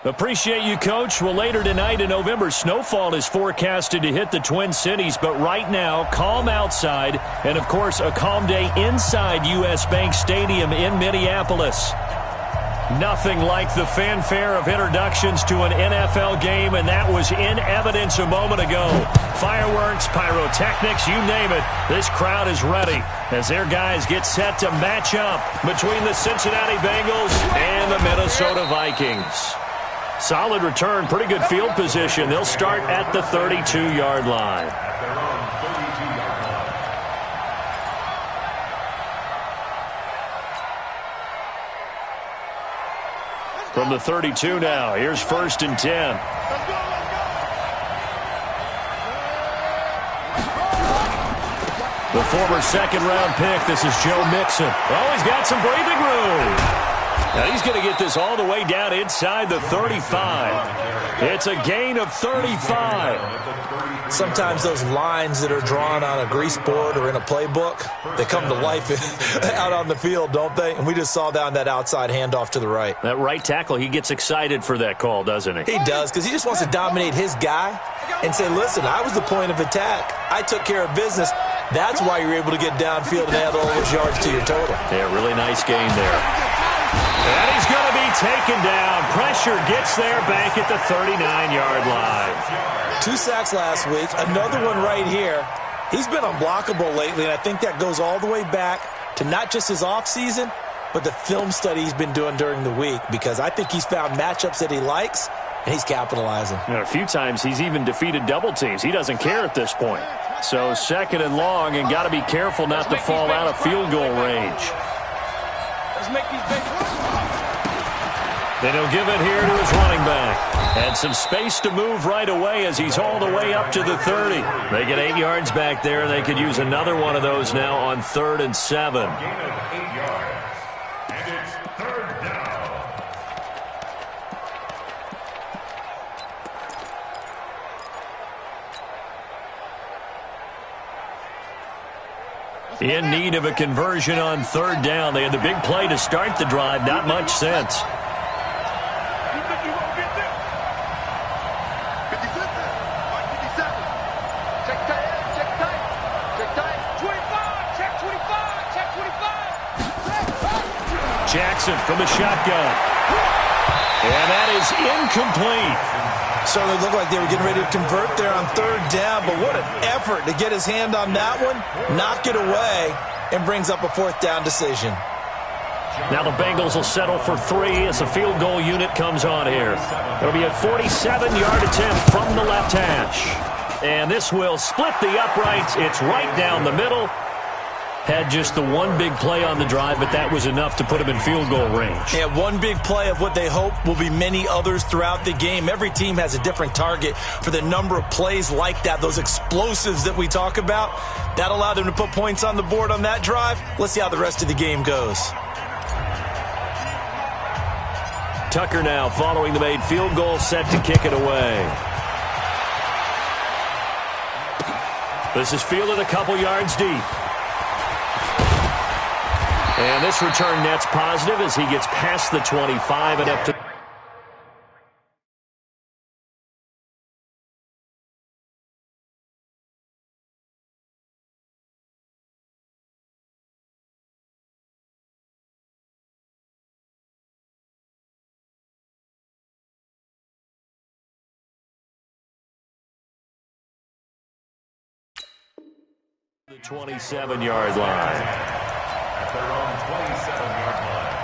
Appreciate you, Coach. Well, later tonight in November, snowfall is forecasted to hit the Twin Cities, but right now, calm outside, and of course, a calm day inside U.S. Bank Stadium in Minneapolis. Nothing like the fanfare of introductions to an NFL game, and that was in evidence a moment ago. Fireworks, pyrotechnics, you name it. This crowd is ready as their guys get set to match up between the Cincinnati Bengals and the Minnesota Vikings. Solid return, pretty good field position. They'll start at the 32-yard line. From the 32 now, here's 1st and 10. The former second-round pick, this is Joe Mixon. Oh, he's got some breathing room. Now he's going to get this all the way down inside the 35. It's a gain of 35. Sometimes those lines that are drawn on a grease board or in a playbook, they come to life out on the field, don't they? And we just saw down that outside handoff to the right. That right tackle, he gets excited for that call, doesn't he? He does, because he just wants to dominate his guy and say, listen, I was the point of attack. I took care of business. That's why you're able to get downfield and add all those yards to your total. Yeah, really nice gain there. And he's going to be taken down. Pressure gets there back at the 39-yard line. 2 sacks last week. Another one right here. He's been unblockable lately, and I think that goes all the way back to not just his offseason, but the film study he's been doing during the week, because I think he's found matchups that he likes, and he's capitalizing. And a few times he's even defeated double teams. He doesn't care at this point. So 2nd and long, and got to be careful not to fall out of field goal range. Let's make these big. Then he'll give it here to his running back. And some space to move right away as he's all the way up to the 30. They get 8 yards back there, and they could use another one of those now on 3rd and 7. Gain of 8 yards. And it's 3rd down. In need of a conversion on 3rd down. They had the big play to start the drive. Not much sense. Jackson from the shotgun. And that is incomplete. Certainly looked like they were getting ready to convert there on 3rd down, but what an effort to get his hand on that one, knock it away, and brings up a 4th down decision. Now the Bengals will settle for 3 as the field goal unit comes on here. It'll be a 47-yard attempt from the left hash. And this will split the uprights. It's right down the middle. Had just the one big play on the drive, but that was enough to put him in field goal range. Yeah, one big play of what they hope will be many others throughout the game. Every team has a different target for the number of plays like that, those explosives that we talk about. That allowed them to put points on the board on that drive. Let's see how the rest of the game goes. Tucker now following the made field goal, set to kick it away. This is fielded a couple yards deep. And this return net's positive as he gets past the 25 and up to... the 27-yard line. At their own 27-yard line.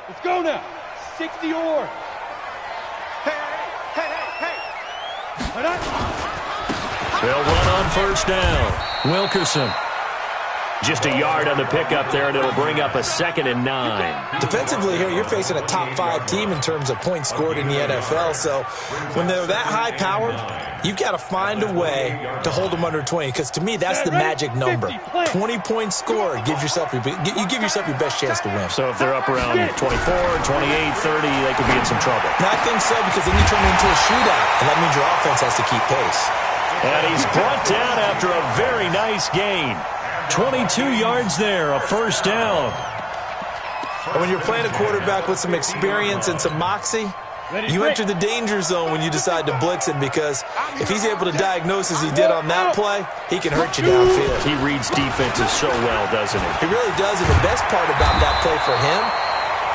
Let's go now. 60 or. Hey. They'll run on 1st down. Wilkerson. Just a yard on the pickup there, and it'll bring up a 2nd and 9. Defensively here, you're facing a top-5 team in terms of points scored in the NFL. So when they're that high-powered, you've got to find a way to hold them under 20. Because to me, that's the magic number. 20 points scored. You give yourself your best chance to win. So if they're up around 24, 28, 30, they could be in some trouble. And I think so, because then you turn it into a shootout, and that means your offense has to keep pace. And he's brought down after a very nice gain. 22 yards there, a 1st down. And when you're playing a quarterback with some experience and some moxie, you enter the danger zone when you decide to blitz him, because if he's able to diagnose as he did on that play, he can hurt you downfield. He reads defenses so well, doesn't he? He really does, and the best part about that play for him,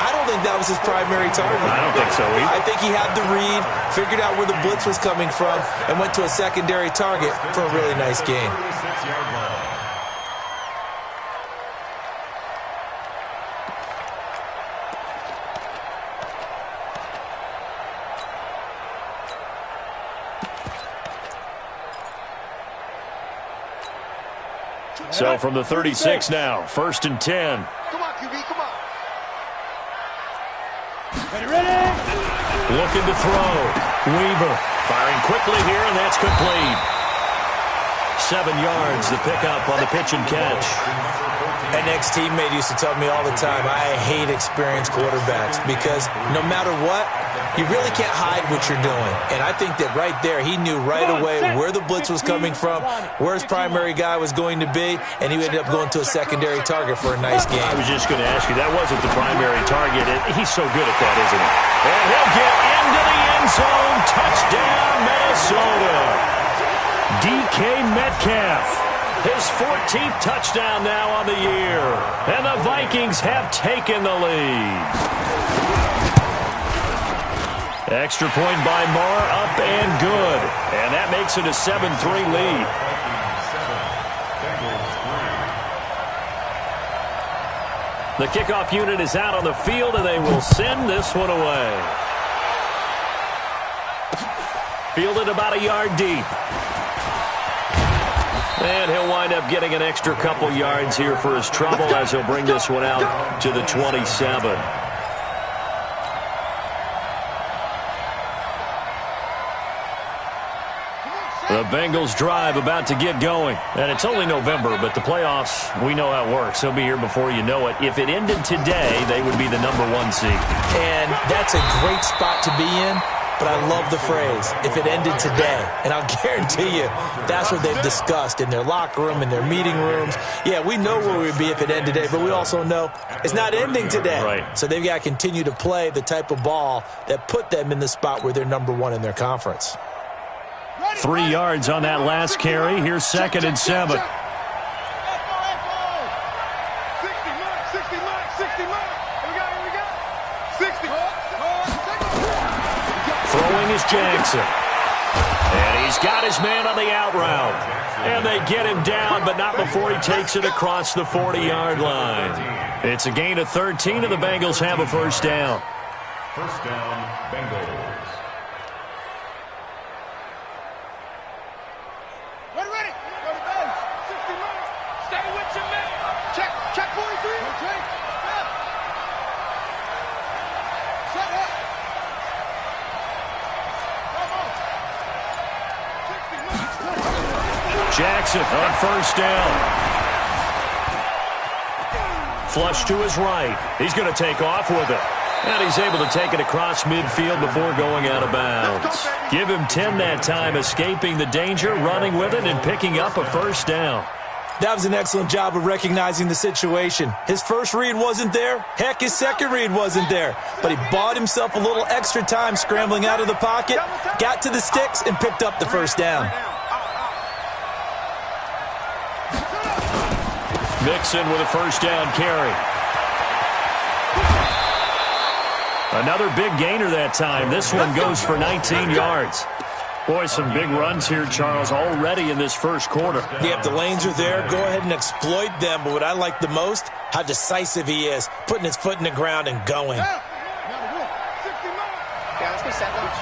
I don't think that was his primary target. I don't think so either. I think he had the read, figured out where the blitz was coming from, and went to a secondary target for a really nice gain. So from the 36 now, 1st and 10. Come on, QB, come on. Ready? Looking to throw. Weaver firing quickly here, and that's complete. 7 yards, the pickup on the pitch and catch. An ex-teammate used to tell me all the time, I hate experienced quarterbacks, because no matter what, you really can't hide what you're doing. And I think that right there, he knew right away where the blitz was coming from, where his primary guy was going to be, and he ended up going to a secondary target for a nice game. I was just going to ask you, that wasn't the primary target. He's so good at that, isn't he? And he'll get into the end zone. Touchdown, Minnesota. DK Metcalf. His 14th touchdown now on the year. And the Vikings have taken the lead. Extra point by Marr, up and good. And that makes it a 7-3 lead. The kickoff unit is out on the field, and they will send this one away. Fielded about a yard deep. And he'll wind up getting an extra couple yards here for his trouble as he'll bring this one out to the 27. The Bengals drive about to get going. And it's only November, but the playoffs, we know how it works. They'll be here before you know it. If it ended today, they would be the #1 seed. And that's a great spot to be in. But I love the phrase, if it ended today. And I'll guarantee you, that's what they've discussed in their locker room, in their meeting rooms. Yeah, we know where we'd be if it ended today, but we also know it's not ending today. Right. So they've got to continue to play the type of ball that put them in the spot where they're #1 in their conference. 3 yards on that last carry. Here's 2nd and 7. 60 mark. Here we go. 60. Throwing is Jackson. And he's got his man on the out route. And they get him down, but not before he takes it across the 40-yard line. It's a gain of 13, and the Bengals have a 1st down. 1st down, Bengals. Ready. Go to base. 60 mark. Stay with your man. Check 43. Okay. Shut up. Jackson on 1st down. Flush to his right. He's going to take off with it. And he's able to take it across midfield before going out of bounds. Give him 10 that time, escaping the danger, running with it, and picking up a 1st down. That was an excellent job of recognizing the situation. His first read wasn't there. Heck, his second read wasn't there. But he bought himself a little extra time scrambling out of the pocket, got to the sticks, and picked up the 1st down. Mixon with a 1st down carry. Another big gainer that time. This one goes for 19 yards. Boy, some big runs here, Charles, already in this 1st quarter. Yeah, if the lanes are there, go ahead and exploit them. But what I like the most, how decisive he is, putting his foot in the ground and going. Yeah, let's go set lunch.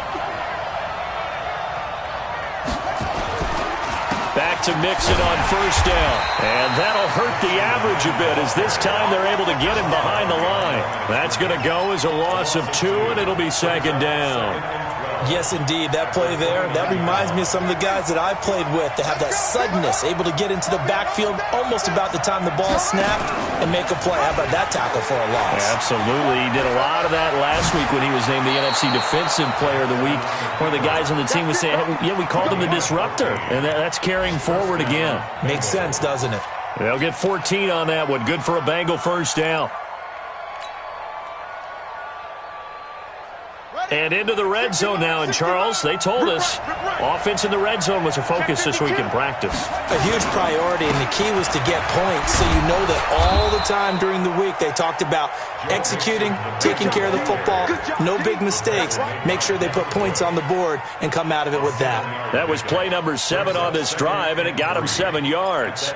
Back to Mixon on first down. And that'll hurt the average a bit as this time they're able to get him behind the line. That's going to go as a loss of 2, and it'll be second down. Yes, indeed. That play there, that reminds me of some of the guys that I played with that have that suddenness, able to get into the backfield almost about the time the ball snapped and make a play. How about that tackle for a loss? Absolutely. He did a lot of that last week when he was named the NFC Defensive Player of the Week. One of the guys on the team was saying, hey, yeah, we called him the disruptor, and that's carrying forward again. Makes sense, doesn't it? They'll get 14 on that one. Good for a Bengal first down. And into the red zone now. And, Charles, they told us offense in the red zone was a focus this week in practice. A huge priority, and the key was to get points. So you know that all the time during the week they talked about executing, taking care of the football, no big mistakes, make sure they put points on the board and come out of it with that. That was play number 7 on this drive, and it got him 7 yards.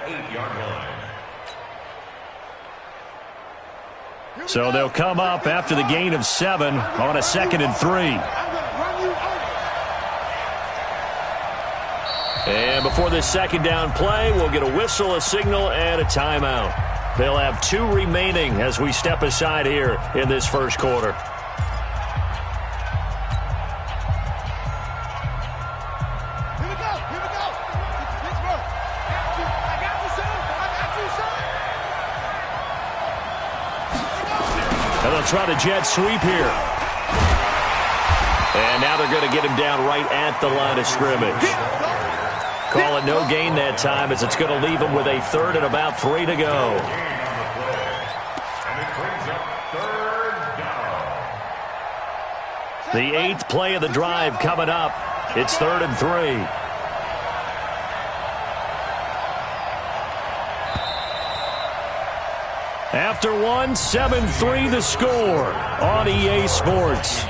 So they'll come up after the gain of 7 on a 2nd and 3. And before this second down play, we'll get a whistle, a signal, and a timeout. They'll have 2 remaining as we step aside here in this first quarter. They'll try to jet sweep here. And now they're going to get him down right at the line of scrimmage. Call it no gain that time as it's going to leave him with a 3rd and about 3 to go. The 8th play of the drive coming up. It's 3rd and 3. After 1, 7-3 the score on EA Sports.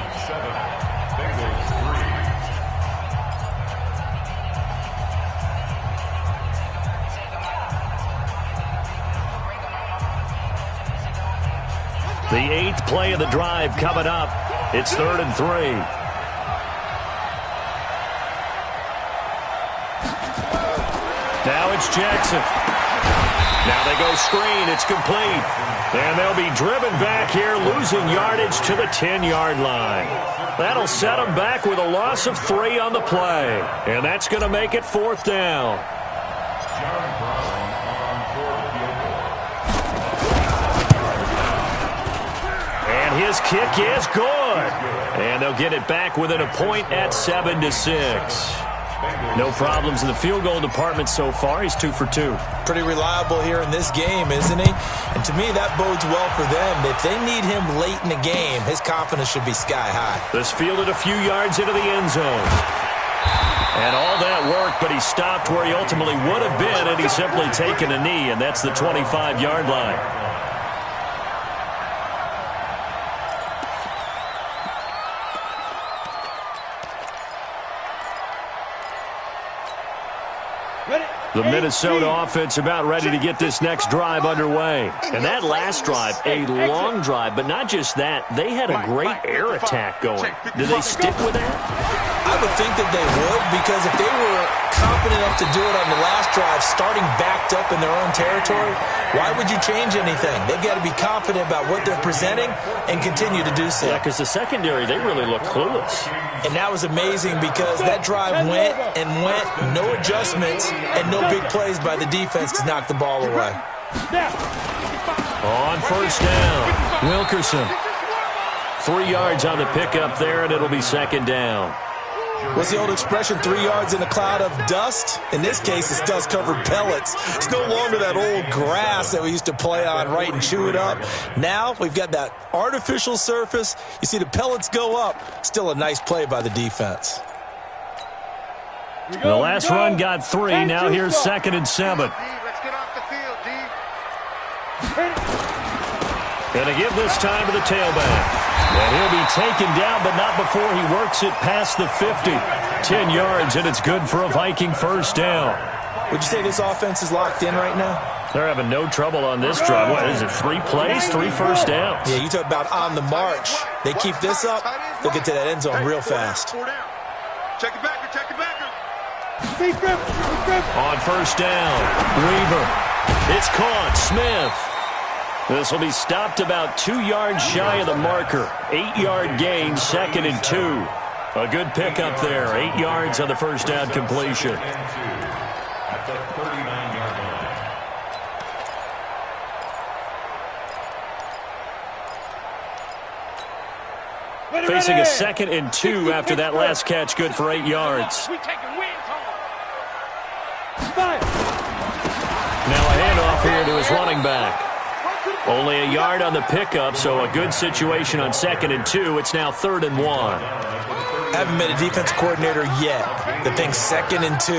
The 8th play of the drive coming up. It's 3rd and 3. Now it's Jackson. Now they go screen. It's complete. And they'll be driven back here, losing yardage to the 10-yard line. That'll set them back with a loss of 3 on the play. And that's going to make it 4th down. And his kick is good. And they'll get it back within a point at 7-6. No problems in the field goal department so far. He's 2 for 2. Pretty reliable here in this game, isn't he? And to me, that bodes well for them. If they need him late in the game, his confidence should be sky high. This fielded a few yards into the end zone. And all that work, but he stopped where he ultimately would have been, and he's simply taken a knee, and that's the 25-yard line. The Minnesota offense about ready to get this next drive underway. And that last drive, a long drive, but not just that. They had a great air attack going. Did they stick with that? I would think that they would, because if they were confident enough to do it on the last drive, starting backed up in their own territory, why would you change anything? They've got to be confident about what they're presenting and continue to do so. Yeah, because the secondary, they really look clueless. And that was amazing because that drive went and went, no adjustments, and no big plays by the defense to knock the ball away. On first down, Wilkerson. 3 yards on the pickup there, and it'll be second down. What's the old expression, 3 yards in a cloud of dust? In this case, it's dust-covered pellets. It's no longer that old grass that we used to play on, right, and chew it up. Now we've got that artificial surface. You see the pellets go up. Still a nice play by the defense. The last run got 3. Now here's 2nd and 7. Let's get off the field, D. Gonna give this time to the tailback. And he'll be taken down, but not before he works it past the 50. 10 yards, and it's good for a Viking first down. Would you say this offense is locked in right now? They're having no trouble on this drive. What is it, 3 plays, 3 first downs? Yeah, you talk about on the march. They keep this up, they'll get to that end zone real fast. Check it back, check it back. On first down, Weaver. It's caught. Smith. This will be stopped about 2 yards shy of the marker. 8-yard gain, 2nd and 2. A good pickup there. 8 yards on the first down completion. At the 39-yard line. Facing a 2nd and 2 after that last catch, good for 8 yards. Now a handoff here to his running back. Only a yard on the pickup, so a good situation on 2nd and 2. It's now 3rd and 1. Haven't met a defense coordinator yet that thinks 2nd and 2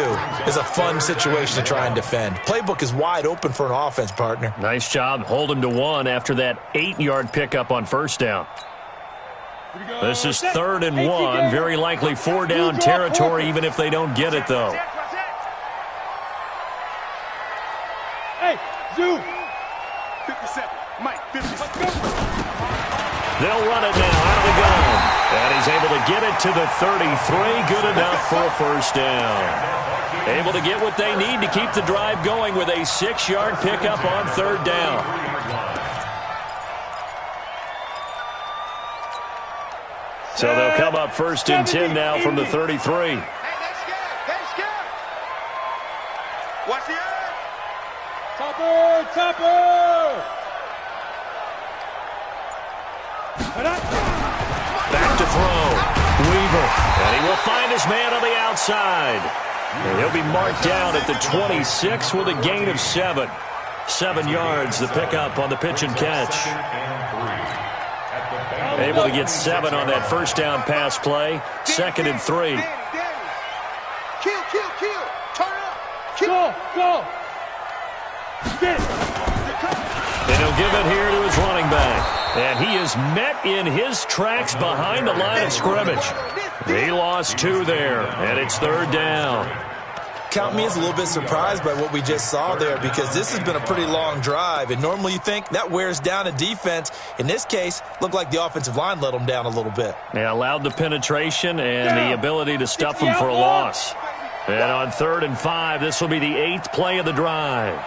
is a fun situation to try and defend. Playbook is wide open for an offense, partner. Nice job. Hold him to 1 after that 8-yard pickup on first down. This is 3rd and 1. Very likely 4-down territory, even if they don't get it, though. Hey, Zoo. 57. Mike, 50. Let's go. They'll run it now out of the gun. And he's able to get it to the 33. Good enough for a first down. Able to get what they need to keep the drive going with a 6-yard pickup on 3rd down. So they'll come up 1st and 10 now from the 33. Hey, let's go. Let's go. Watch the eye. Topper, topper. Back to throw. Weaver. And he will find his man on the outside. And he'll be marked down at the 26 with a gain of 7. 7 yards, the pickup on the pitch and catch. Able to get 7 on that first down pass play. 2nd and 3. Kill, kill, kill. Turn up. Kill. Go. And he'll give it here to his running back. And he is met in his tracks behind the line of scrimmage. He lost 2 there, and it's 3rd down. Count me as a little bit surprised by what we just saw there, because this has been a pretty long drive, and normally you think that wears down a defense. In this case, looked like the offensive line let them down a little bit. Yeah, allowed the penetration and the ability to stuff them for a loss. And on 3rd and 5, this will be the 8th play of the drive.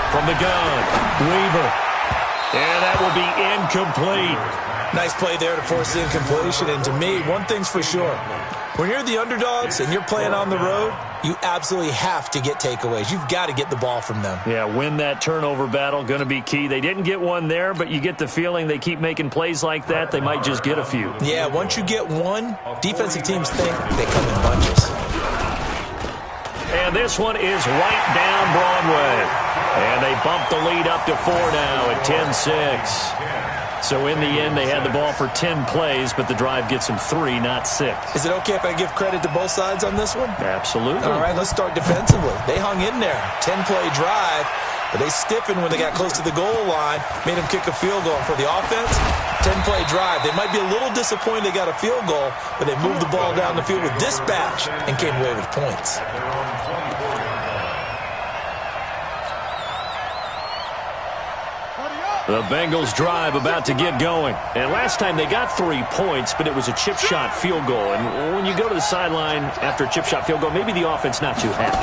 From the gun, Weaver. And that will be incomplete. Nice play there to force the incompletion. And to me, one thing's for sure. When you're the underdogs and you're playing on the road, you absolutely have to get takeaways. You've got to get the ball from them. Yeah, win that turnover battle, going to be key. They didn't get one there, but you get the feeling they keep making plays like that, they might just get a few. Yeah, once you get one, defensive teams think they come in bunches. And this one is right down Broadway. And they bump the lead up to 4 now at 10-6. So in the end, they had the ball for 10 plays, but the drive gets them 3, not 6. Is it okay if I give credit to both sides on this one? Absolutely. All right, let's start defensively. They hung in there. 10-play drive, but they stiffened when they got close to the goal line, made them kick a field goal. And for the offense, 10-play drive. They might be a little disappointed they got a field goal, but they moved the ball down the field with dispatch and came away with points. The Bengals drive about to get going. And last time they got 3 points, but it was a chip shot field goal. And when you go to the sideline after a chip shot field goal, maybe the offense not too happy.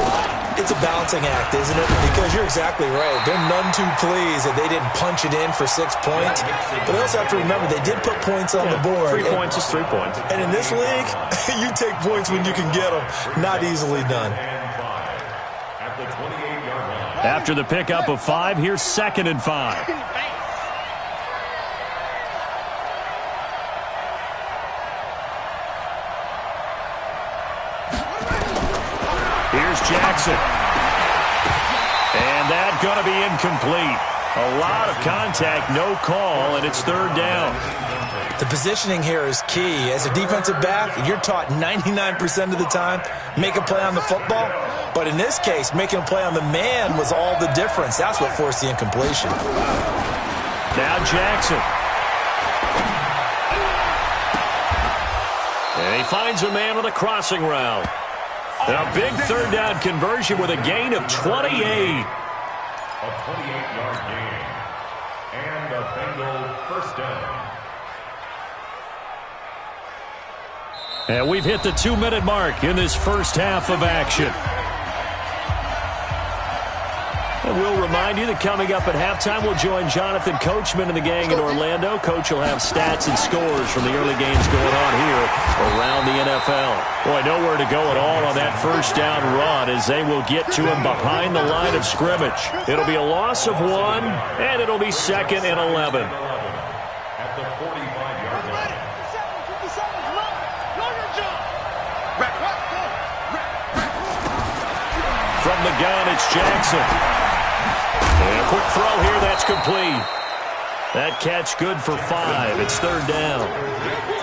It's a balancing act, isn't it? Because you're exactly right. They're none too pleased that they didn't punch it in for 6 points. But they also have to remember they did put points on the board. 3 points is 3 points. And in this league, you take points when you can get them. Not easily done. After the pickup of 5, here's 2nd and 5. Here's Jackson. And that's going to be incomplete. A lot of contact, no call, and it's 3rd down. The positioning here is key. As a defensive back, you're taught 99% of the time, make a play on the football. But in this case, making a play on the man was all the difference. That's what forced the incompletion. Now Jackson. And he finds a man on the crossing route. And a big 3rd down conversion with a gain of 28. A 28-yard gain. And a Bengal first down. And we've hit the 2-minute mark in this first half of action. And we'll remind you that coming up at halftime, we'll join Jonathan Coachman and the gang in Orlando. Coach will have stats and scores from the early games going on here around the NFL. Boy, nowhere to go at all on that first down run as they will get to him behind the line of scrimmage. It'll be a loss of 1, and it'll be 2nd and 11. At the 45-yard line. From the gun, it's Jackson. And a quick throw here, that's complete. That catch good for 5. It's 3rd down.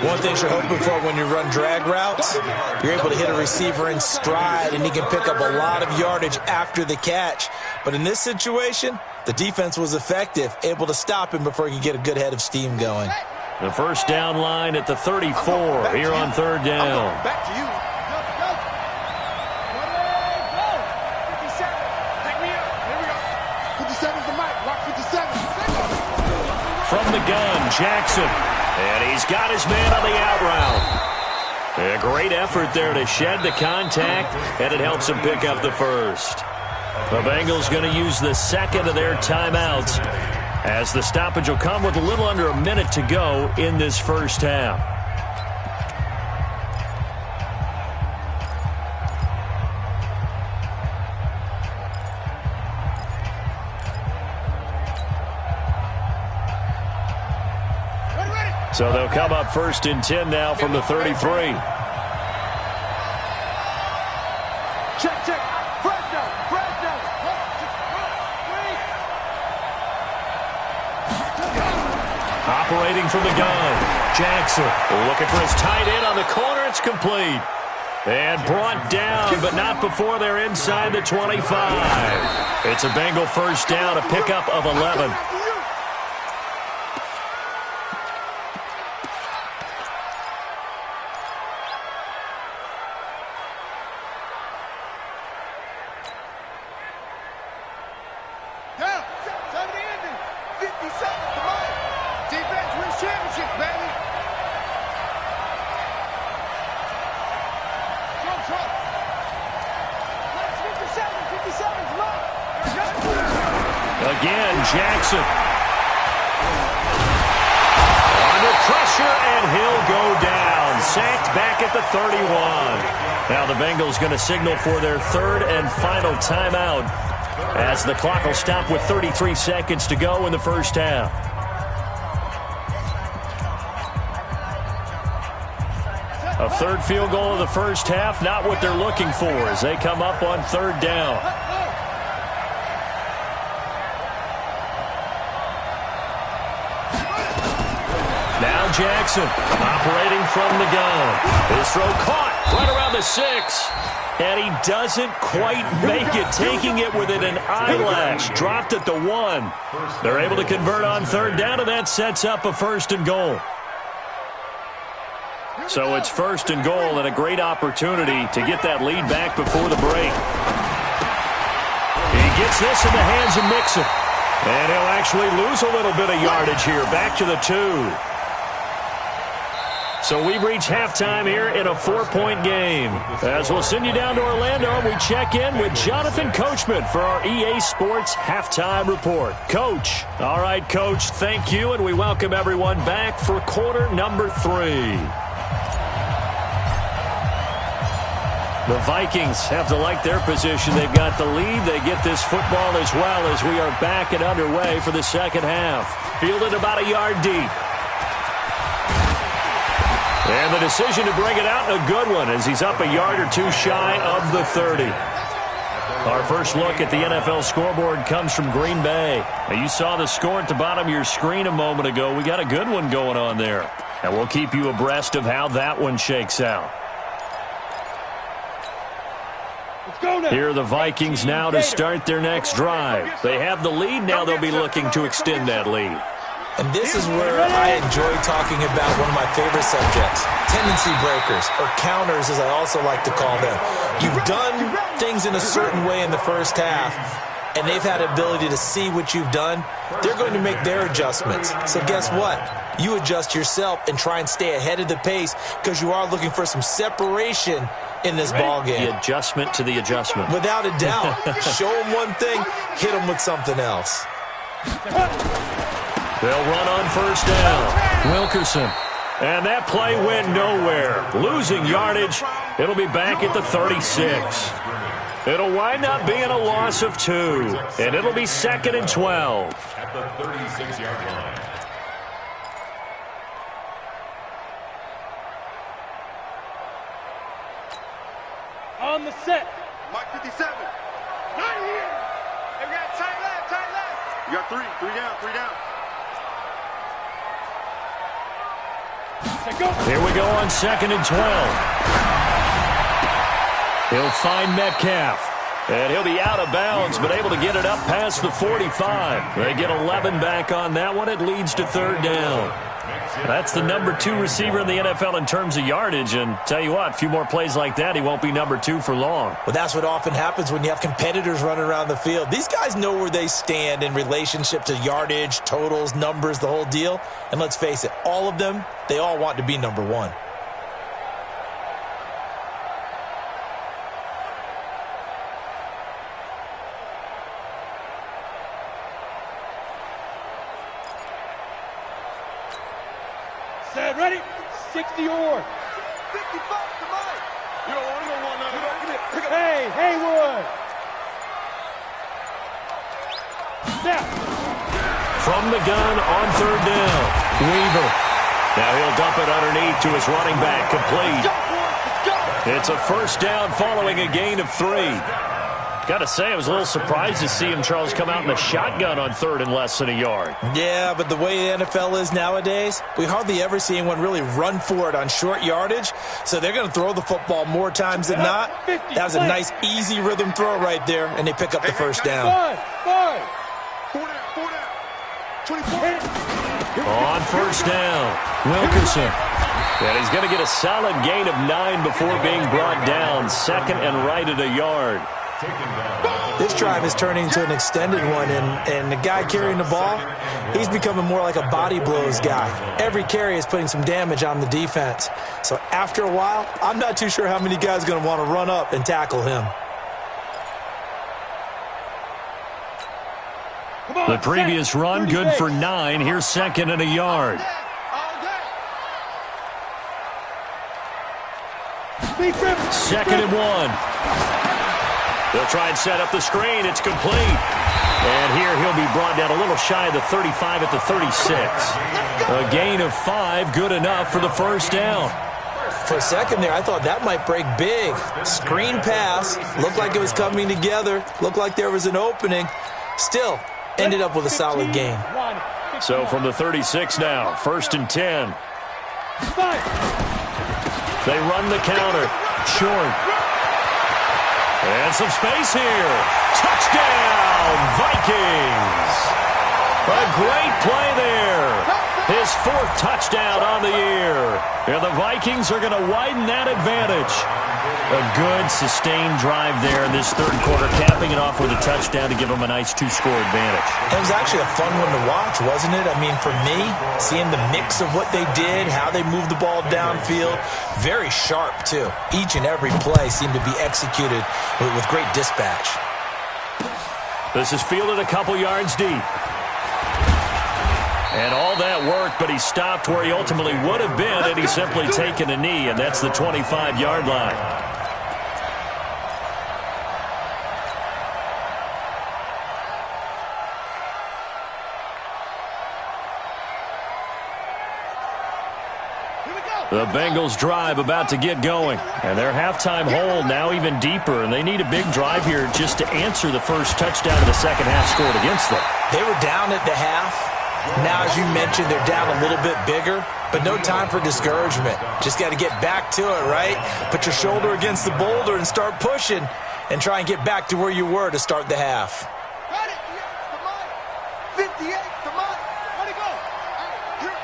One thing you're hoping for when you run drag routes, you're able to hit a receiver in stride, and he can pick up a lot of yardage after the catch. But in this situation, the defense was effective, able to stop him before he could get a good head of steam going. The first down line at the 34 here on 3rd down. Back to you. From the gun, Jackson. And he's got his man on the out route. A great effort there to shed the contact, and it helps him pick up the first. The Bengals going to use the second of their timeouts as the stoppage will come with a little under a minute to go in this first half. So they'll come up 1st and 10 now from the 33. Check. Fresh down. Operating from the gun, Jackson looking for his tight end on the corner. It's complete. And brought down, but not before they're inside the 25. It's a Bengal first down, a pickup of 11. Again, Jackson. Under pressure, and he'll go down. Sacked back at the 31. Now the Bengals going to signal for their 3rd and final timeout as the clock will stop with 33 seconds to go in the first half. A 3rd field goal of the first half, not what they're looking for as they come up on 3rd down. Now Jackson operating from the gun. His throw caught right around the 6. And he doesn't quite make it, taking it within an eyelash. Dropped at the 1. They're able to convert on 3rd down, and that sets up a 1st and goal. So it's 1st and goal and a great opportunity to get that lead back before the break. He gets this in the hands of Mixon. And he'll actually lose a little bit of yardage here, back to the 2. So we've reached halftime here in a 4-point game. As we'll send you down to Orlando, we check in with Jonathan Coachman for our EA Sports Halftime Report. Coach. All right, Coach, thank you, and we welcome everyone back for quarter number 3. The Vikings have to like their position. They've got the lead. They get this football as well as we are back and underway for the second half. Fielded about a yard deep. And the decision to bring it out, a good one, as he's up a yard or 2 shy of the 30. Our first look at the NFL scoreboard comes from Green Bay. Now, you saw the score at the bottom of your screen a moment ago. We got a good one going on there. And we'll keep you abreast of how that one shakes out. Here are the Vikings now to start their next drive. They have the lead. Now they'll be looking to extend that lead. And this is where I enjoy talking about one of my favorite subjects, tendency breakers, or counters as I also like to call them. You've done things in a certain way in the first half. and they've had the ability to see what you've done, they're going to make their adjustments. So guess what? You adjust yourself and try and stay ahead of the pace because you are looking for some separation in this ball game. The adjustment to the adjustment. Without a doubt. Show them one thing, hit them with something else. They'll run on first down. Wilkerson. And that play went nowhere. Losing yardage. It'll be back at the 36. It'll wind up being a loss of 2. And it'll be 2nd and 12. At the 36-yard line. On the set. Mike 57. 9 here. Hey, we got tight left, tight left. You got 3 down. Here we go on 2nd and 12. He'll find Metcalf. And he'll be out of bounds, but able to get it up past the 45. They get 11 back on that one. It leads to 3rd down. That's the number 2 receiver in the NFL in terms of yardage. And tell you what, a few more plays like that, he won't be number 2 for long. Well, that's what often happens when you have competitors running around the field. These guys know where they stand in relationship to yardage, totals, numbers, the whole deal. And let's face it, all of them, they all want to be number 1. Set, ready? 60 or 55 to Mike. You don't want none of that. Hey, Haywood. Snap. From the gun on 3rd down. Weaver. Now he'll dump it underneath to his running back. Complete. It's a 1st down following a gain of 3. Got to say, I was a little surprised to see him, Charles, come out in a shotgun on 3rd and less than a yard. Yeah, but the way the NFL is nowadays, we hardly ever see anyone really run for it on short yardage. So they're going to throw the football more times than not. That was a nice, easy rhythm throw right there, and they pick up the 1st down. 4 down. 24. On 1st down, Wilkerson. And he's going to get a solid gain of 9 before being brought down. 2nd and right at a yard. This drive is turning into an extended one, and the guy carrying the ball, he's becoming more like a body blows guy. Every carry is putting some damage on the defense. So after a while, I'm not too sure how many guys are going to want to run up and tackle him. The previous run, good for 9. Here's 2nd and a yard. 2nd and 1. They'll try and set up the screen. It's complete. And here he'll be brought down a little shy of the 35 at the 36. A gain of 5, good enough for the 1st down. For a second there, I thought that might break big. Screen pass. Looked like it was coming together. Looked like there was an opening. Still, ended up with a solid gain. So from the 36 now, 1st and 10. They run the counter. Short. And some space here. Touchdown, Vikings. A great play there. His 4th touchdown on the year. And the Vikings are going to widen that advantage. A good, sustained drive there in this 3rd quarter, capping it off with a touchdown to give them a nice 2-score advantage. It was actually a fun one to watch, wasn't it? I mean, for me, seeing the mix of what they did, how they moved the ball downfield, very sharp, too. Each and every play seemed to be executed with great dispatch. This is fielded a couple yards deep. And all that work, but he stopped where he ultimately would have been had he simply taken a knee, and that's the 25-yard line. The Bengals drive about to get going, and their halftime hole now even deeper, and they need a big drive here just to answer the first touchdown of the second half scored against them. They were down at the half. Now, as you mentioned, they're down a little bit bigger, but no time for discouragement. Just got to get back to it, right? Put your shoulder against the boulder and start pushing and try and get back to where you were to start the half. 58 to Mike. Let it go.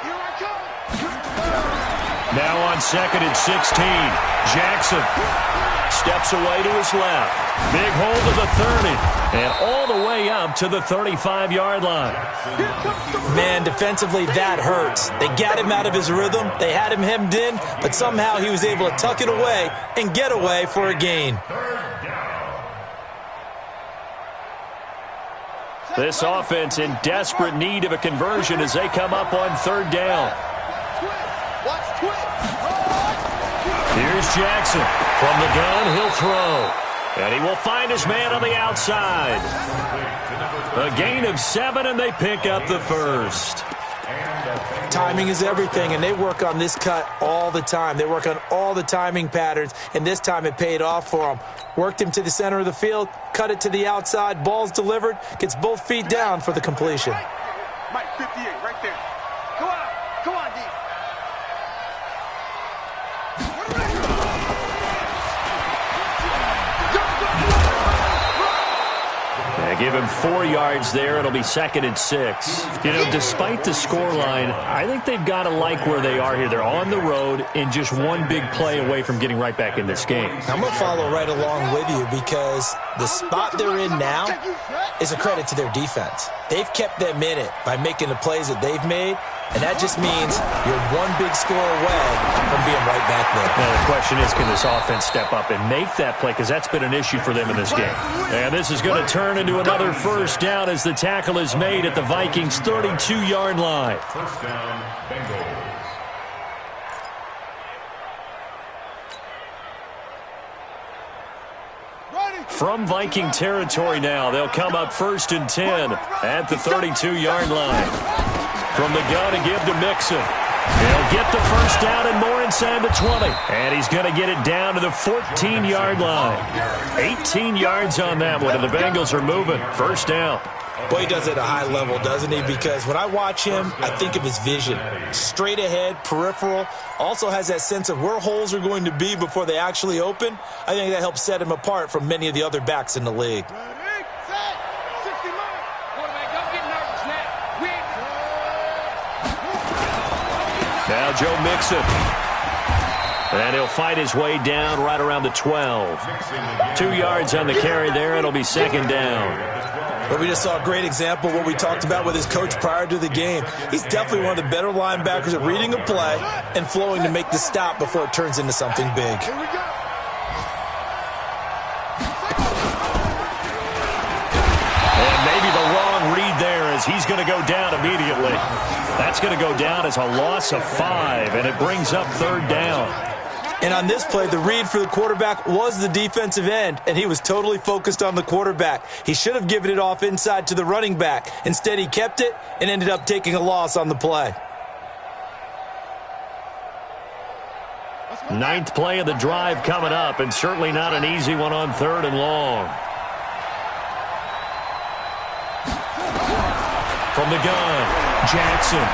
Here I come. Now on 2nd and 16, Jackson. Steps away to his left. Big hole to the 30. And all the way up to the 35-yard line. Man, defensively, that hurts. They got him out of his rhythm. They had him hemmed in, but somehow he was able to tuck it away and get away for a gain. This offense in desperate need of a conversion as they come up on third down. Here's Jackson. From the gun, he'll throw. And he will find his man on the outside. A gain of 7, and they pick up the first. Timing is everything, and they work on this cut all the time. They work on all the timing patterns, and this time it paid off for them. Worked him to the center of the field, cut it to the outside, ball's delivered, gets both feet down for the completion. Mike, 58, right there. Go on. Come on, D. Give him 4 yards there. It'll be 2nd and 6. You know, despite the scoreline, I think they've got to like where they are here. They're on the road and just one big play away from getting right back in this game. I'm going to follow right along with you because the spot they're in now is a credit to their defense. They've kept them in it by making the plays that they've made, and that just means you're one big score away from being right back there. Now the question is, can this offense step up and make that play? Because that's been an issue for them in this game. And this is going to turn into another first down as the tackle is made at the Vikings' 32-yard line. First down, Bengals. From Viking territory now, they'll come up 1st and 10 at the 32-yard line. From the gun to give to Mixon. He'll get the first down and more inside the 20. And he's going to get it down to the 14-yard line. 18 yards on that one, and the Bengals are moving. First down. Boy, he does it at a high level, doesn't he? Because when I watch him, I think of his vision. Straight ahead, peripheral. Also has that sense of where holes are going to be before they actually open. I think that helps set him apart from many of the other backs in the league. Now Joe Mixon. And he'll fight his way down right around the 12. 2 yards on the carry there. It'll be 2nd down. But we just saw a great example of what we talked about with his coach prior to the game. He's definitely one of the better linebackers at reading a play and flowing to make the stop before it turns into something big. And maybe the wrong read there as he's going to go down immediately. That's going to go down as a loss of 5, and it brings up 3rd down. And on this play, the read for the quarterback was the defensive end, and he was totally focused on the quarterback. He should have given it off inside to the running back. Instead, he kept it and ended up taking a loss on the play. 9th play of the drive coming up, and certainly not an easy one on 3rd and long. From the gun, Jackson.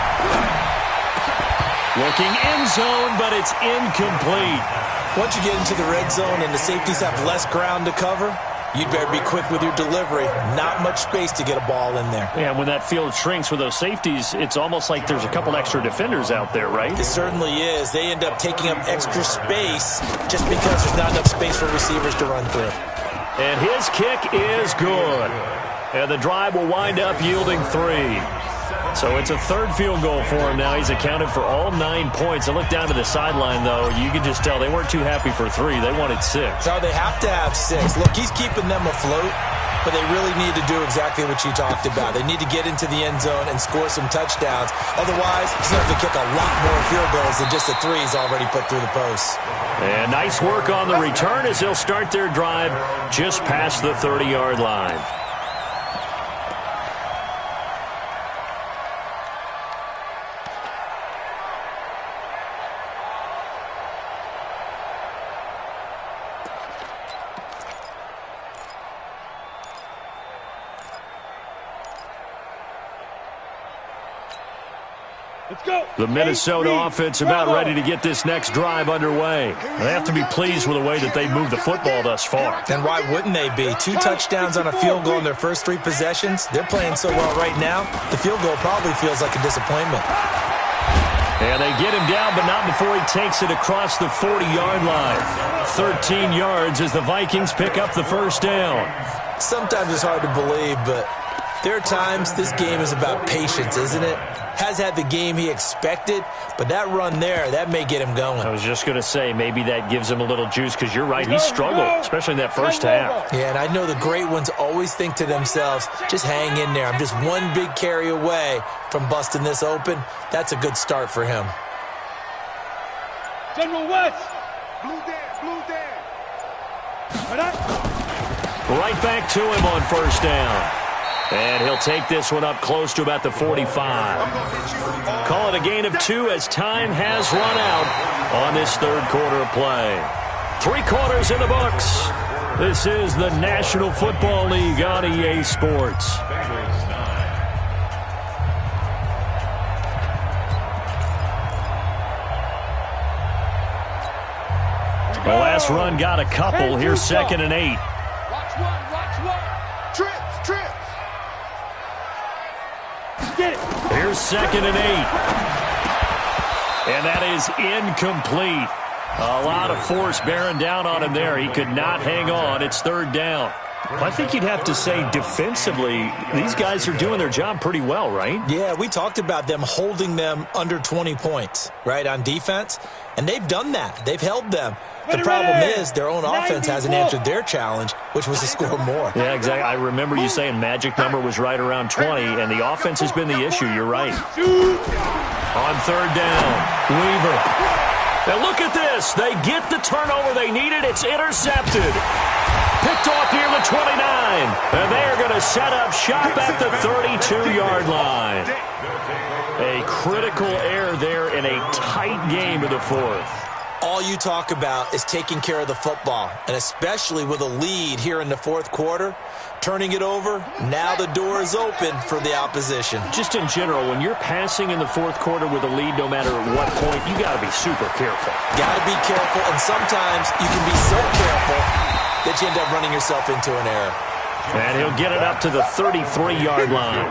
Looking end zone, but it's incomplete. Once you get into the red zone and the safeties have less ground to cover, you'd better be quick with your delivery. Not much space to get a ball in there. Yeah, when that field shrinks with those safeties, it's almost like there's a couple extra defenders out there, right? It certainly is. They end up taking up extra space just because there's not enough space for receivers to run through. And his kick is good. And the drive will wind up yielding 3. So it's a 3rd field goal for him now. He's accounted for all 9 points. I look down to the sideline, though. You can just tell they weren't too happy for 3. They wanted 6. No, they have to have 6. Look, he's keeping them afloat, but they really need to do exactly what you talked about. They need to get into the end zone and score some touchdowns. Otherwise, he's going to have to kick a lot more field goals than just the 3 he's already put through the posts. And nice work on the return as they'll start their drive just past the 30-yard line. The Minnesota offense about ready to get this next drive underway. They have to be pleased with the way that they've moved the football thus far. And why wouldn't they be? 2 touchdowns on a field goal in their first 3 possessions. They're playing so well right now, the field goal probably feels like a disappointment. And they get him down, but not before he takes it across the 40-yard line. 13 yards as the Vikings pick up the first down. Sometimes it's hard to believe, but there are times this game is about patience, isn't it? Has had the game he expected, but that run there, that may get him going. I was just going to say, maybe that gives him a little juice, because you're right, he struggled, especially in that first half. Yeah, and I know the great ones always think to themselves, just hang in there. I'm just one big carry away from busting this open. That's a good start for him. General West. Blue down. Right back to him on first down. And he'll take this one up close to about the 45. Call it a gain of 2 as time has run out on this third quarter of play. 3 quarters in the books. This is the National Football League on EA Sports. The last run got a couple. Here's 2nd and 8. Watch one. Trips. Get it. Here's 2nd and 8. And that is incomplete. A lot of force bearing down on him there. He could not hang on. It's 3rd down. I think you'd have to say defensively, these guys are doing their job pretty well, right? Yeah, we talked about them holding them under 20 points, right, on defense. And they've done that. They've held them. The problem is their own offense hasn't answered their challenge, which was to score more. Yeah, exactly. I remember you saying magic number was right around 20, and the offense has been the issue. You're right. On 3rd down, Weaver. Now look at this. They get the turnover they needed. It's intercepted. Picked off near the 29. And they're going to set up shop at the 32-yard line. A critical error there in a tight game in the 4th. All you talk about is taking care of the football, and especially with a lead here in the 4th quarter, turning it over, now the door is open for the opposition. Just in general, when you're passing in the 4th quarter with a lead, no matter at what point, you got to be super careful. Got to be careful, and sometimes you can be so careful that you end up running yourself into an error. And he'll get it up to the 33-yard line.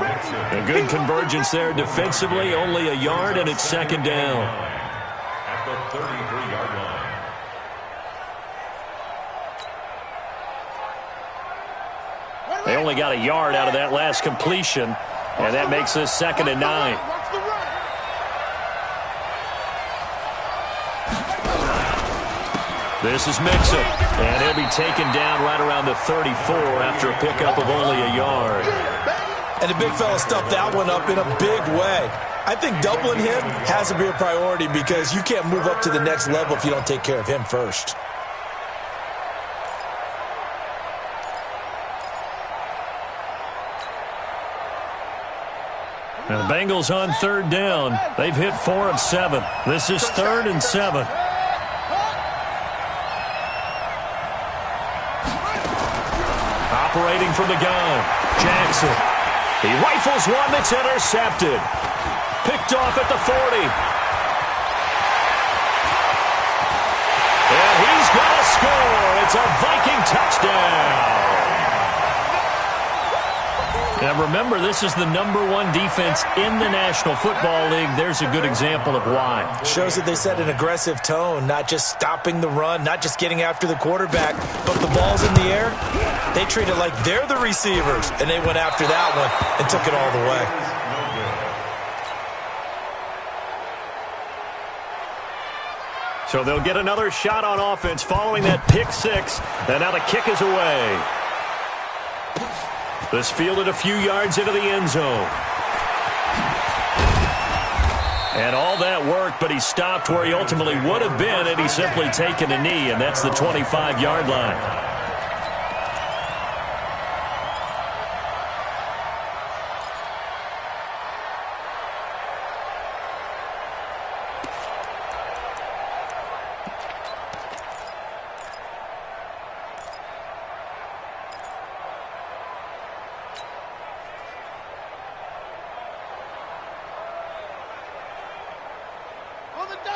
A good convergence there defensively, only a yard, and it's 2nd down. At the 33-yard line. They only got a yard out of that last completion, and that makes this 2nd and 9. This is Mixon, and he'll be taken down right around the 34 after a pickup of only a yard. And the big fella stuffed that one up in a big way. I think doubling him has to be a priority because you can't move up to the next level if you don't take care of him first. And the Bengals on 3rd down. They've hit 4 of 7. This is 3rd and 7. Operating from the gun, Jackson. He rifles one that's intercepted. Picked off at the 40. And he's going to score. It's a Viking touchdown. Now remember, this is the #1 defense in the National Football League. There's a good example of why. Shows that they set an aggressive tone, not just stopping the run, not just getting after the quarterback, but the ball's in the air. They treat it like they're the receivers, and they went after that one and took it all the way. So they'll get another shot on offense following that pick 6, and now the kick is away. This fielded a few yards into the end zone. And all that work, but he stopped where he ultimately would have been had he simply taken a knee, and that's the 25-yard line.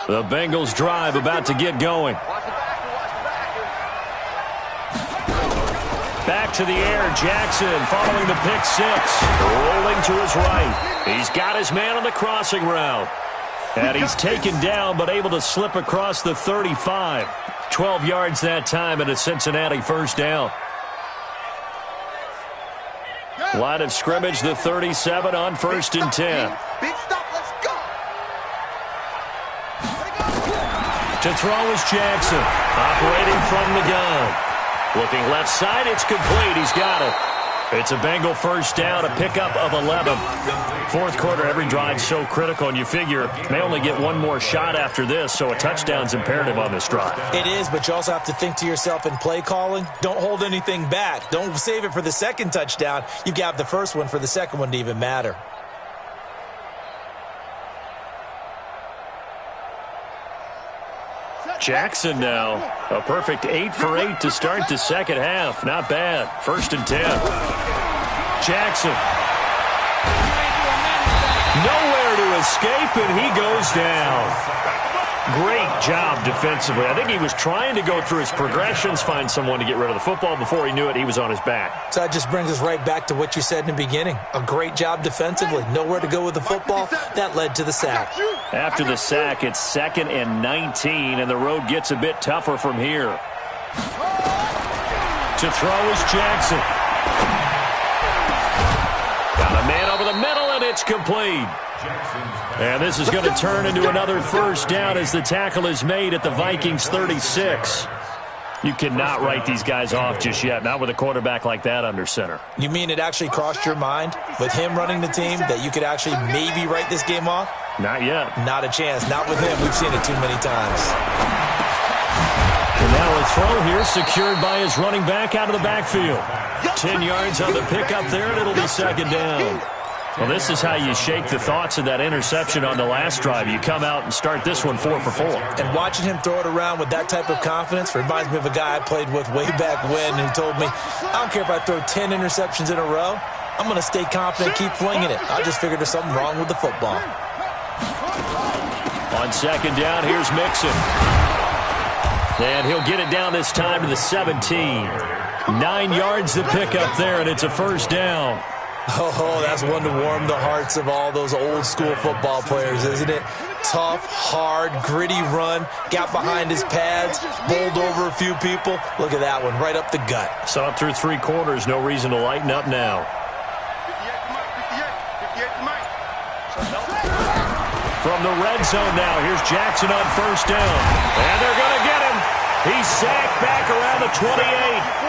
The Bengals drive about to get going. Back to the air, Jackson following the pick 6. Rolling to his right. He's got his man on the crossing route. And he's taken down, but able to slip across the 35. 12 yards that time, and a Cincinnati first down. Line of scrimmage, the 37 on 1st and 10. Big stop, let's go. To throw is Jackson, operating from the gun. Looking left side, it's complete. He's got it. It's a Bengal first down, a pickup of 11. Fourth quarter, every drive so critical, and you figure may only get one more shot after this, so a touchdown's imperative on this drive. It is, but you also have to think to yourself in play calling, don't hold anything back. Don't save it for the second touchdown. You got the first one for the second one to even matter. Jackson now, a perfect 8 for 8 to start the second half. Not bad. 1st and 10. Jackson. Nowhere to escape, and he goes down. Great job defensively. I think he was trying to go through his progressions, find someone to get rid of the football. Before he knew it, he was on his back. So that just brings us right back to what you said in the beginning. A great job defensively. Nowhere to go with the football. That led to the sack. After the sack, it's 2nd and 19, and the road gets a bit tougher from here. To throw is Jackson. Got a man over the middle, and it's complete. And this is going to turn into another first down as the tackle is made at the Vikings 36. You cannot write these guys off just yet, not with a quarterback like that under center. You mean it actually crossed your mind with him running the team that you could actually maybe write this game off? Not yet. Not a chance. Not with him. We've seen it too many times. And now a throw here secured by his running back out of the backfield. 10 yards on the pickup there, and it'll be 2nd down. Well, this is how you shake the thoughts of that interception on the last drive. You come out and start this one 4 for 4. And watching him throw it around with that type of confidence reminds me of a guy I played with way back when who told me, I don't care if I throw 10 interceptions in a row. I'm going to stay confident, keep flinging it. I just figured there's something wrong with the football. On 2nd down, here's Mixon. And he'll get it down this time to the 17. 9 yards to pick up there, and it's a first down. Oh, that's one to warm the hearts of all those old-school football players, isn't it? Tough, hard, gritty run, got behind his pads, bowled over a few people. Look at that one, right up the gut. Saw it through 3 quarters, no reason to lighten up now. From the red zone now, here's Jackson on first down. And they're going to get him. He's sacked back around the 28.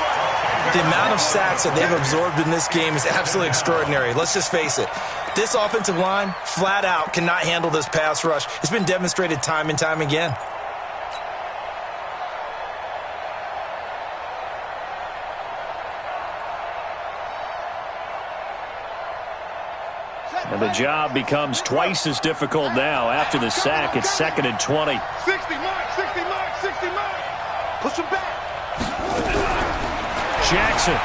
The amount of sacks that they've absorbed in this game is absolutely extraordinary. Let's just face it. This offensive line, flat out, cannot handle this pass rush. It's been demonstrated time and time again. And the job becomes twice as difficult now. After the sack, it's 2nd and 20. 60 mark, 60 mark, 60 mark. Push him back. Jackson.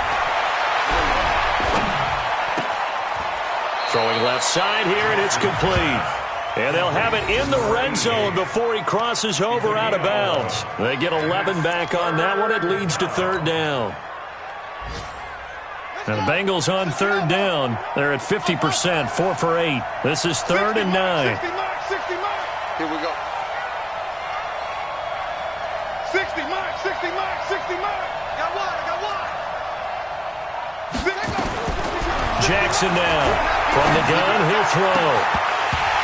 Throwing left side here, and it's complete. And they'll have it in the red zone before he crosses over out of bounds. They get 11 back on that one. It leads to 3rd down. And the Bengals on 3rd down. They're at 50%, 4 for 8. This is 3rd and 9. 60 mark, 60 mark. Here we go. 60 mark, 60 mark, 60 mark. Got one, I got one. Jackson now. From the gun, he'll throw.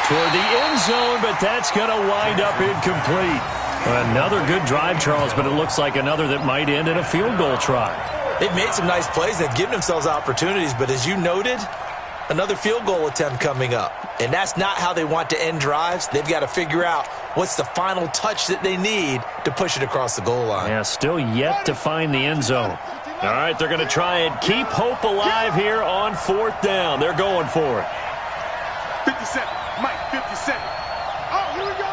Toward the end zone, but that's going to wind up incomplete. Another good drive, Charles, but it looks like another that might end in a field goal try. They've made some nice plays. They've given themselves opportunities, but as you noted, another field goal attempt coming up. And that's not how they want to end drives. They've got to figure out what's the final touch that they need to push it across the goal line. Yeah, still yet to find the end zone. All right, they're going to try and keep hope alive here on 4th down. They're going for it. 57, Mike, 57. Oh, here we go.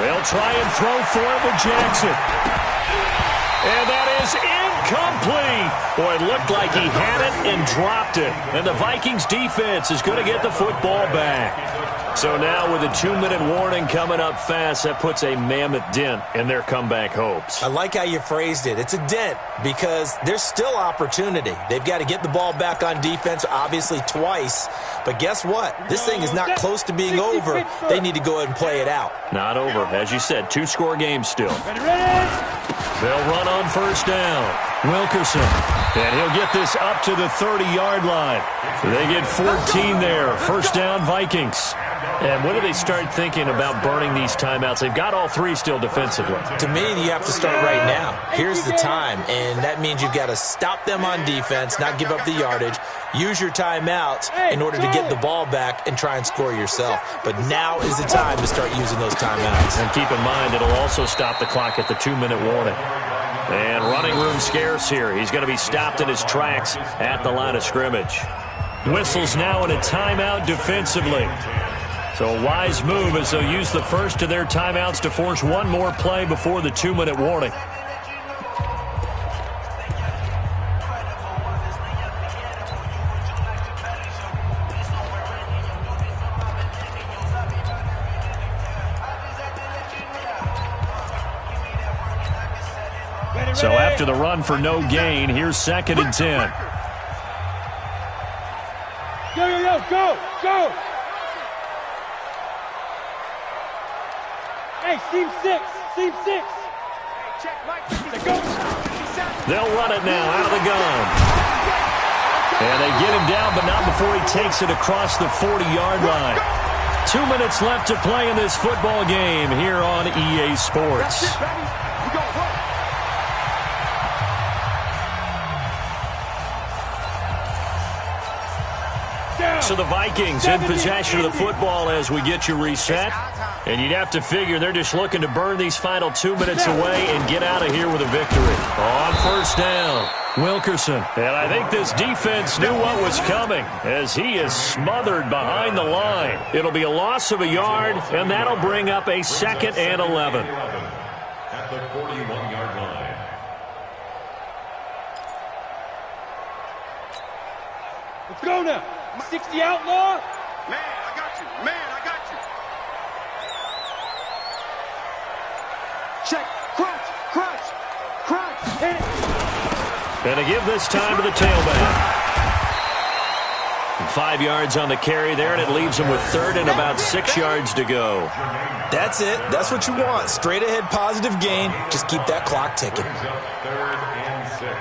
They'll try and throw for it with Jackson. And that is incomplete. Boy, it looked like he had it and dropped it. And the Vikings defense is going to get the football back. So now with a 2-minute warning coming up fast, that puts a mammoth dent in their comeback hopes. I like how you phrased it. It's a dent because there's still opportunity. They've got to get the ball back on defense, obviously twice. But guess what? This thing is not close to being over. They need to go ahead and play it out. Not over. As you said, 2-score game still. They'll run on first down. Wilkerson. And he'll get this up to the 30-yard line. They get 14 there. First down, Vikings. And when do they start thinking about burning these timeouts? They've got all three still defensively. To me, you have to start right now. Here's the time, and that means you've got to stop them on defense, not give up the yardage, use your timeouts in order to get the ball back and try and score yourself. But now is the time to start using those timeouts. And keep in mind, it'll also stop the clock at the 2-minute warning. And running room scarce here. He's going to be stopped in his tracks at the line of scrimmage. Whistles now in a timeout defensively. So a wise move as they'll use the first of their timeouts to force one more play before the 2-minute warning. So after the run for no gain, here's 2nd and 10. Go! Hey, seam 6. They'll run it now out of the gun. And they get him down, but not before he takes it across the 40-yard line. 2 minutes left to play in this football game here on EA Sports. So the Vikings in possession of the football as we get you reset. And you'd have to figure they're just looking to burn these final 2 minutes away and get out of here with a victory. On first down, Wilkerson. And I think this defense knew what was coming as he is smothered behind the line. It'll be a loss of a yard, and that'll bring up a 2nd and 11. At the 41-yard line. Let's go now. 60 outlaw. Man, I got you. Check. Crunch. Hit it. And to give this time to the tailback. 5 yards on the carry there, and it leaves him with 3rd and about 6 yards to go. That's it. That's what you want. Straight ahead positive gain. Just keep that clock ticking. 3rd and 6.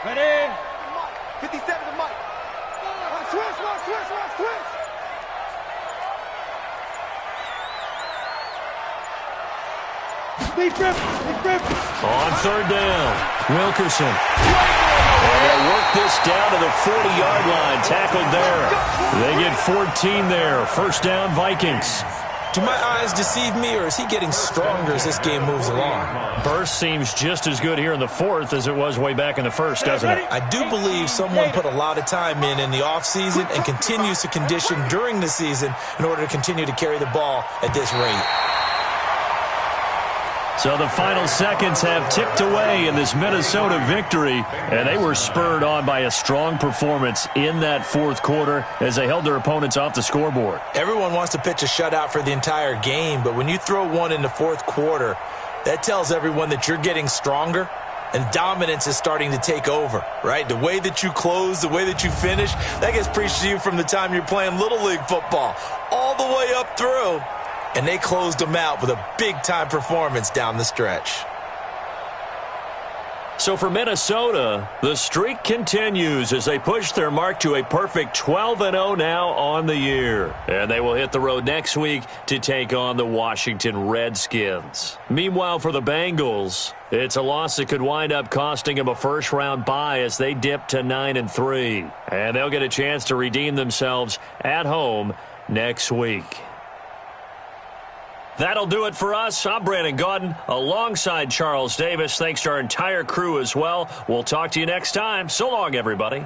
Ready? 57 to Mike. Switch. Deep grip. On 3rd down, Wilkerson. And they'll work this down to the 40-yard line, tackled there. They get 14 there. First down, Vikings. Do my eyes deceive me, or is he getting stronger as this game moves along? Burst seems just as good here in the 4th as it was way back in the 1st, doesn't it? I do believe someone put a lot of time in the offseason and continues to condition during the season in order to continue to carry the ball at this rate. So the final seconds have ticked away in this Minnesota victory, and they were spurred on by a strong performance in that 4th quarter as they held their opponents off the scoreboard. Everyone wants to pitch a shutout for the entire game, but when you throw one in the 4th quarter, that tells everyone that you're getting stronger and dominance is starting to take over, right? The way that you close, the way that you finish, that gets preached to you from the time you're playing Little League football all the way up through. And they closed them out with a big-time performance down the stretch. So for Minnesota, the streak continues as they push their mark to a perfect 12-0 now on the year. And they will hit the road next week to take on the Washington Redskins. Meanwhile, for the Bengals, it's a loss that could wind up costing them a first-round bye as they dip to 9-3. And they'll get a chance to redeem themselves at home next week. That'll do it for us. I'm Brandon Gaudin alongside Charles Davis. Thanks to our entire crew as well. We'll talk to you next time. So long, everybody.